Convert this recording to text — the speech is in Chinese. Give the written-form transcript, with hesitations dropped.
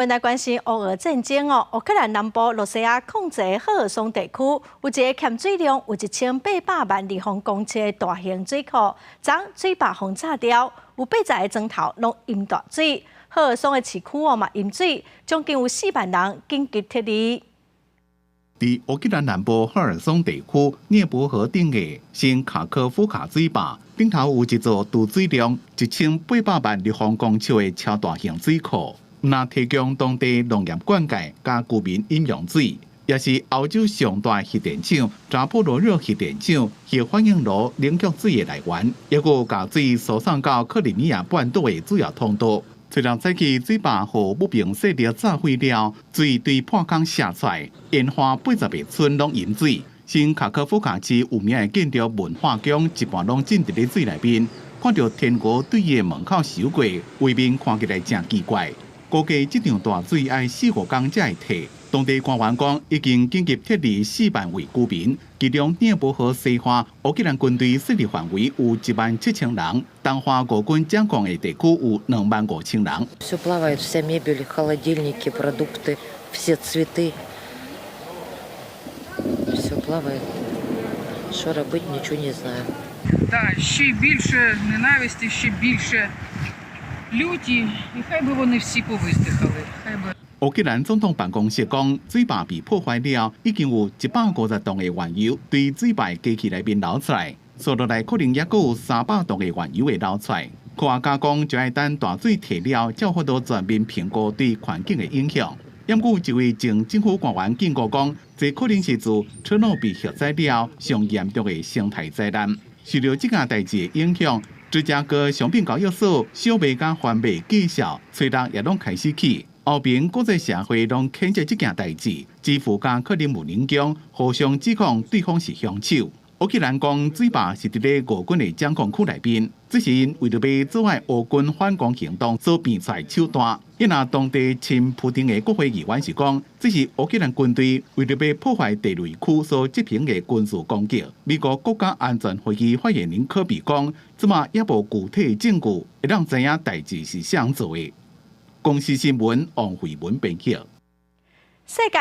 本来关心乌俄战争乌克兰南部罗西亚控制赫尔松地区有一个欠水量有1800万立方公尺的大型水库，昨水坝轰炸掉，有80个钟头拢淹大水。赫尔松的市区嘛淹水，将近有4万人紧急撤离。伫乌克兰南部赫尔松地区涅伯河顶的新卡科夫卡水坝，顶头有一座储水量1800万立方公尺的超大型水库。 那提供当地农业灌溉加居民饮用水，也是欧洲上大核电厂扎波罗热核电厂核反应炉冷却水的来源，也有把水输送到克里米亚半岛的主要通道。虽然早期水坝和不平设立炸毁了，水对破坑射出来，沿花80个村拢淹水。新卡科夫卡市有名的建筑文化宫一半拢浸伫咧水内面，看到天鹅对伊的门口游过，画面看起来真奇怪。 估计这场大水要4、5天才会退。当地官员讲，已经紧急撤离4万位居民，其中涅伯河西岸乌克兰军队势力范围有17000人，东花俄军掌控的地区有25000人。Все плавает, вся мебель, холодильники, продукты, все цветы. Все плавает. Что робить, ничего не знаю. Да, ще більше ненависті, ще більше. Люті, і хай би вони всі повиздихали. Хай би. 乌克兰总统办公室讲，水坝被破坏了，已经有150吨的原油对水坝机器内面流出来，接落来可能也有300吨的原油会流出来。科学家讲，就要等大水退了，才获得全面评估对环境的影响。不过，一位前政府官员警告讲，这可能是自车诺比核灾了上严重的生态灾难。受到这件代志的影响。 芝加哥商品交易所小卖甲贩卖绩效吹人也拢开始起，后边国际社会拢谴责这件代志，支付甲克里姆林宫互相指控对方是凶手。乌克兰讲水坝是伫咧俄军的掌控区内面，只是因为着要阻碍俄军反攻行动所变出来手段。因那当地亲普丁的国会议员是讲，这是乌克兰军队为着要破坏地雷区所执行的军事攻击。美国国家安全会议发言人科比讲，即马也无具体证据会让知影代志是谁做的。公司新闻王慧文编辑。世界